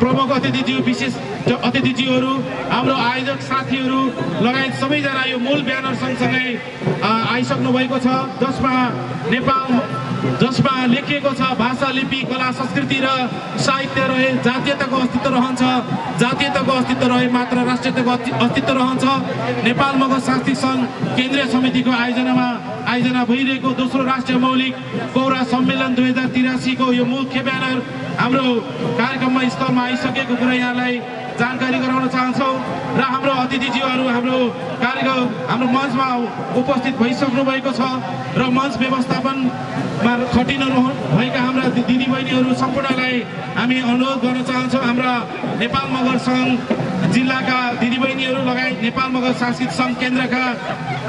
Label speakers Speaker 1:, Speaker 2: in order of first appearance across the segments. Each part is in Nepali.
Speaker 1: प्रमुख अतिथिज्यू विशेष अतिथिज्यूहरू हाम्रो आयोजक साथीहरू लगायत सबैजना यो मूल ब्यानर सँगसँगै आइसक्नु भएको छ जसमा लेखिएको छ भाषा लिपि कला संस्कृति र साहित्य रहे जातीयताको अस्तित्व रहन्छ, जातीयताको अस्तित्व रहे मात्र राष्ट्रियताको अस्तित्व रहन्छ। नेपाल मगर सांस्कृतिक सङ्घ केन्द्रीय समितिको आयोजना भइरहेको दोस्रो राष्ट्रिय मौलिक कौरा सम्मेलन 2083 को यो मुख्य ब्यानर हाम्रो कार्यक्रममा स्थलमा आइसकेको कुरा यहाँलाई जानकारी गराउन चाहन्छौँ र हाम्रो अतिथिज्यूहरू हाम्रो मञ्चमा उपस्थित भइसक्नु भएको छ र मञ्च व्यवस्थापनमा खटिनु भएका हाम्रा दिदीबहिनीहरू सम्पूर्णलाई हामी अनुरोध गर्न चाहन्छौँ। हाम्रा नेपाल मगर सङ्घ जिल्लाका दिदीबहिनीहरू लगायत नेपाल मगर सांस्कृतिक सङ्घ केन्द्रका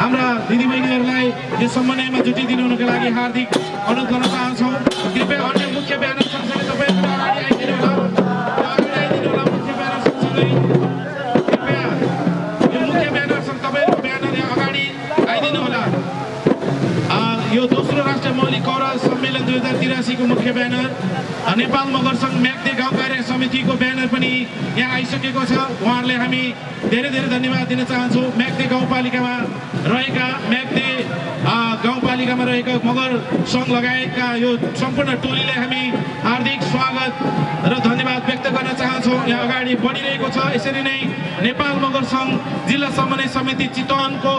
Speaker 1: हाम्रा दिदीबहिनीहरूलाई यो समन्वयमा जुटिदिनुको लागि हार्दिक अनुरोध गर्न चाहन्छौँ। कृपया अन्य मुख्य ब्यानर सँगसँगै तपाईँहरू अगाडि आइदिनु होला, मुख्य ब्यानर सँगसँगै कृपया यो मुख्य ब्यानरसँग तपाईँहरूको ब्यानर अगाडि आइदिनु होला। यो दोस्रो राष्ट्रिय मौलिक कौरा सम्मेलन 2083 को मुख्य ब्यानर नेपाल मगर सङ्घ म्याग्दे गाउँ कार्य समितिको ब्यानर पनि यहाँ आइसकेको छ। उहाँहरूले हामी धेरै धेरै धन्यवाद दिन चाहन्छौँ। म्याग्दे गाउँपालिकामा रहेका मगर सङ्घ लगायतका यो सम्पूर्ण टोलीलाई हामी हार्दिक स्वागत र धन्यवाद व्यक्त गर्न चाहन्छौँ। यहाँ अगाडि बढिरहेको छ। यसरी नै नेपाल मगर सङ्घ जिल्ला समन्वय समिति चितवनको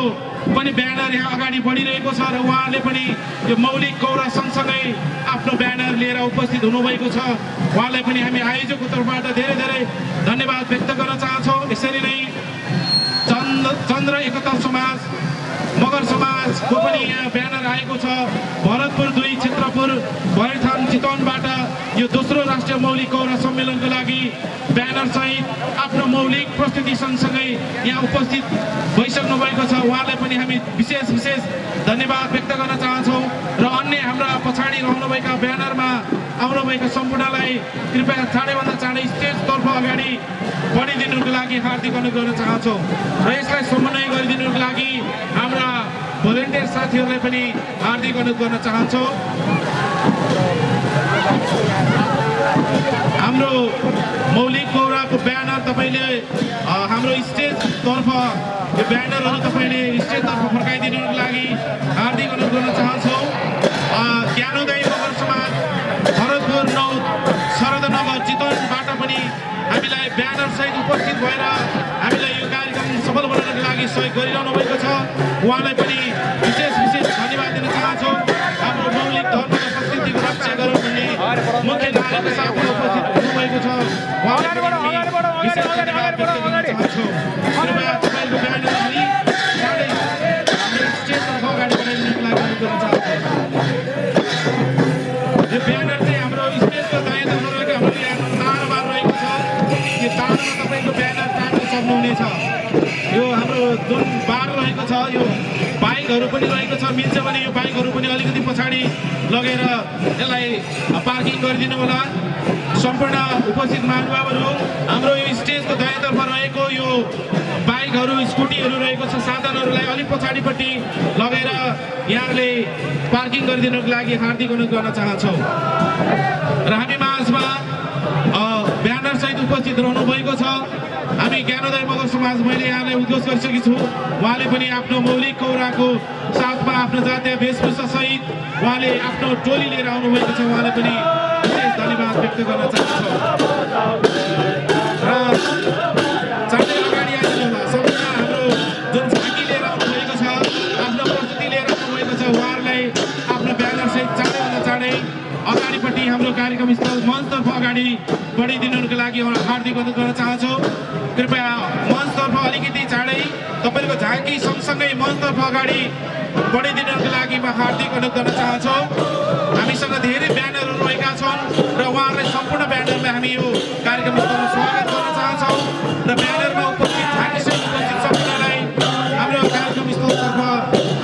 Speaker 1: पनि ब्यानर यहाँ अगाडि बढिरहेको छ र उहाँले पनि यो मौलिक कौरा सँगसँगै आफ्नो ब्यानर लिएर उपस्थित हुनुभएको छ। उहाँलाई पनि हामी आयोजकको तर्फबाट धेरै धेरै धन्यवाद व्यक्त गर्न चाहन्छौँ। यसरी नै चन्द्र एकता समाज मगर समाजको पनि यहाँ ब्यानर आएको छ। भरतपुर 2 क्षेत्रपुर भैरथान चितवनबाट यो दोस्रो राष्ट्रिय मौलिक कौरा सम्मेलनको लागि ब्यानर सहित आफ्नो मौलिक प्रस्तुति सँगसँगै यहाँ उपस्थित भइसक्नु भएको छ। उहाँलाई पनि हामी विशेष धन्यवाद व्यक्त गर्न चाहन्छौँ र अन्य हाम्रा पछाडि रहनुभएका ब्यानरमा आउनुभएका सम्पूर्णलाई कृपया चाँडैभन्दा चाँडै स्टेजतर्फ अगाडि बढिदिनुको लागि हार्दिक अनुरोध गर्न चाहन्छौँ र यसलाई समन्वय गरिदिनुको लागि हाम्रा भोलिन्टियर साथीहरूलाई पनि हार्दिक अनुरोध गर्न चाहन्छौँ। हाम्रो मौलिक गौरवको ब्यानर तपाईँले हाम्रो स्टेजतर्फ यो ब्यानरहरू तपाईँले स्टेजतर्फ फर्काइदिनुको लागि हार्दिक अनुरोध गर्न चाहन्छौँ। ज्ञानोदय मगर समाज भरतपुर 9 शरदनगर चितवनबाट पनि हामीलाई ब्यानरसहित उपस्थित भएर हामीलाई यो कार्यक्रम सफल बनाउनको लागि सहयोग गरिरहनु भएको छ। उहाँलाई पनि विशेष धन्यवाद दिन चाहन्छौँ। हाम्रो मौलिक धर्म र संस्कृतिको रक्षा गरौँ भन्ने मुख्य नाराको साथमा उपस्थित हुनुभएको छ। उहाँलाई पनि विशेष धन्यवाद व्यक्त गर्न चाहन्छौँ। कृपया तपाईँको ब्यानर अलि चाँडै हाम्रो स्टेजतर्फ अगाडि बढाइदिनुको लागि अनुरोध गर्न चाहन्छौँ। यो ब्यानर चाहिँ हाम्रो स्टेजको दायाँतर्फ रहेको हाम्रो यहाँ तारबार रहेको छ। यो तारमा तपाईँको ब्यानर टाँग्न सक्नुहुनेछ। यो हाम्रो जुन बार रहेको छ यो बाइकहरू पनि रहेको छ। मिल्छ भने यो बाइकहरू पनि अलिकति पछाडि लगेर यसलाई पार्किङ गरिदिनु होला। सम्पूर्ण उपस्थित महानुभावहरू हाम्रो यो स्टेजको दायाँतर्फ रहेको यो बाइकहरू स्कुटीहरू रहेको छ साधनहरूलाई अलिक पछाडिपट्टि लगेर यहाँहरूले पार्किङ गरिदिनुको लागि हार्दिक अनुरोध गर्न चाहन्छौँ। र हामी माझमा ब्यानरसहित उपस्थित रहनु भएको छ। हामी ज्ञानोदय मगर समाज मैले यहाँलाई उद्घोष गरिसकेको छु। उहाँले पनि आफ्नो मौलिक गौरवको साथमा आफ्नो जातीय वेशभूषा सहित उहाँले आफ्नो टोली लिएर आउनुभएको छ। उहाँले पनि विशेष धन्यवाद व्यक्त गर्न चाहन्छौँ। र चाँडै अगाडि आइदिनु होला। सबैजना हाम्रो जुन झाँकी लिएर आउनुभएको छ आफ्नो प्रस्तुति लिएर आउनुभएको छ उहाँहरूलाई आफ्नो ब्यानरसहित चाँडैभन्दा चाँडै अगाडिपट्टि हाम्रो कार्यक्रम स्थल मञ्चतर्फ अगाडि बढाइदिनुको लागि हार्दिक अनुरोध गर्न चाहन्छौँ। कृपया मञ्चतर्फ अलिकति चाँडै तपाईँको झाँकी सँगसँगै मञ्चतर्फ अगाडि बढाइदिनुको लागि म हार्दिक अनुरोध गर्न चाहन्छौँ। हामीसँग धेरै ब्यानरहरू रहेका छन् र उहाँहरूलाई सम्पूर्ण ब्यानरलाई हामी यो कार्यक्रम स्थलमा स्वागत गर्न चाहन्छौँ। र ब्यानरमा उपस्थित झाँकीसहित उपस्थित सम्पूर्णलाई हाम्रो कार्यक्रम स्थलतर्फ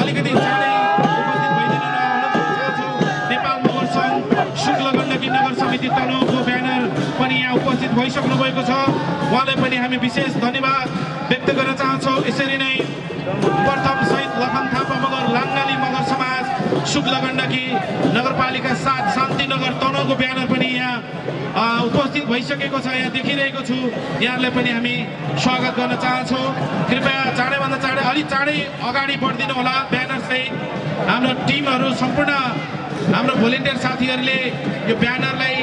Speaker 1: अलिकति चाँडै उपस्थित भइदिनु अनुरोध गर्न चाहन्छौँ। नेपाल मगर सङ्घ शुक्ल गण्डकी नगर समिति तनहुँको ब्यानर पनि यहाँ उपस्थित भइसक्नु भएको छ। उहाँलाई पनि हामी विशेष धन्यवाद व्यक्त गर्न चाहन्छौँ। यसरी नै प्रथम सहित लखन थापा मगर लाङ्गाली मगर समाज शुक्ल गण्डकी नगरपालिका 7 शान्तिनगर तनहुँको ब्यानर पनि यहाँ उपस्थित भइसकेको छ। यहाँ देखिरहेको छु। यहाँलाई पनि हामी स्वागत गर्न चाहन्छौँ। कृपया चाँडैभन्दा चाँडै अलिक चाँडै अगाडि बढिदिनु होला। ब्यानर सहित हाम्रो टिमहरू सम्पूर्ण हाम्रो भोलिन्टियर साथीहरूले यो ब्यानरलाई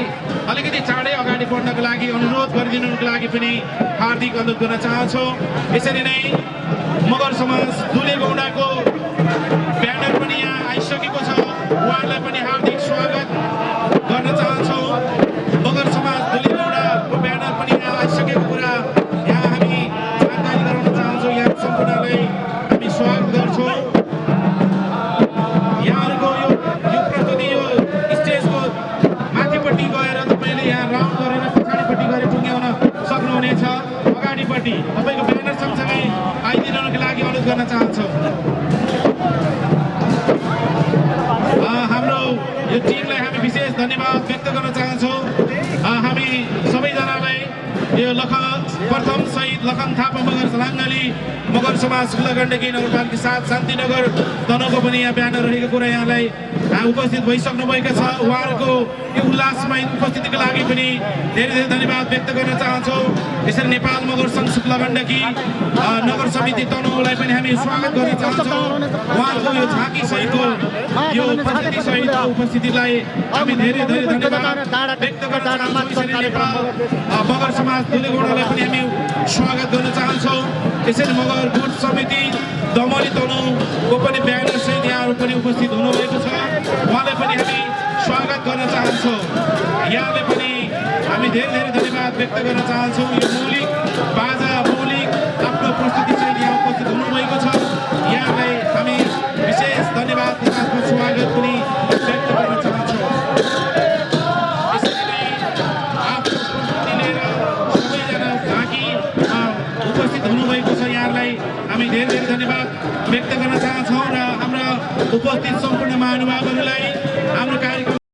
Speaker 1: अलिकति चाँडै अगाडि बढ्नको लागि अनुरोध गरिदिनुको लागि पनि हार्दिक अनुरोध गर्न चाहन्छौँ। यसरी नै मगर समाज दुलेगौडाको ब्यानर पनि यहाँ आइसकेको छ। उहाँहरूलाई पनि हार्दिक स्वागत गर्न चाहन्छौँ। मगर समाज दुलेगौडाको ब्यानर पनि यहाँ आइसकेको कुरा यहाँ हामी जानकारी गराउन चाहन्छौँ। यहाँ सम्पूर्णलाई हामी स्वागत गर्छौँ। यहाँहरूको यो प्रस्तुति यो स्टेजको माथिपट्टि गएर तपाईँले यहाँ राउन्ड गरेर पछाडिपट्टि गएर टुङ्ग्याउन सक्नुहुनेछ। अगाडिपट्टि तपाईँको ब्यानर सँगसँगै आइदिनुको लागि अनुरोध गर्न चाहन्छौँ। हाम्रो यो टिमलाई हामी विशेष धन्यवाद व्यक्त गर्न चाहन्छौँ। हामी सबैजनालाई यो प्रथम सहित लखन थापा मगर लाङ्गाली मगर समाज शुक्ल गण्डकी नगरपालिका 7 शान्तिनगर तनहुँको पनि यहाँ ब्यानर रहेको कुरा यहाँलाई उपस्थित भइसक्नु भएको छ। उहाँहरूको यो उल्लासमय उपस्थितिको लागि पनि धेरै धेरै धन्यवाद व्यक्त गर्न चाहन्छौँ। यसरी नेपाल मगर सङ्घ शुक्ल गण्डकी नगर समिति तनहुँलाई पनि हामी स्वागत गर्न चाहन्छौँ। उहाँहरूको यो झाँकी सहितको यो प्रस्तुति सहितको उपस्थितिलाई हामी धेरै धेरै धन्यवाद व्यक्त गर्न चाहन्छौँ। यसरी नेपाल मगर समाज दुलेगौडालाई पनि हामी स्वागत गर्न चाहन्छौँ। यसरी मगर गुट समिति दमली तनहुँको पनि ब्यानर सहित यहाँहरू पनि उपस्थित हुनुभएको छ। उहाँलाई पनि हामी स्वागत गर्न चाहन्छौँ। यहाँले पनि हामी धेरै धेरै धन्यवाद व्यक्त गर्न चाहन्छौँ। यो मौलिक बाजा मौलिक आफ्नो प्रस्तुति सहित यहाँ उपस्थित हुनुभएको छ। यहाँलाई हामी विशेष धन्यवादको साथमा स्वागत पनि व्यक्त गर्न चाहन्छौँ। यसरी नै आफ्नो प्रस्तुति लिएर सबैजना झाँकीमा उपस्थित हुनुभएको छ। यहाँलाई हामी धेरै धेरै धन्यवाद व्यक्त गर्न चाहन्छौँ र हाम्रा उपस्थित सम्पूर्ण महानुभावहरूलाई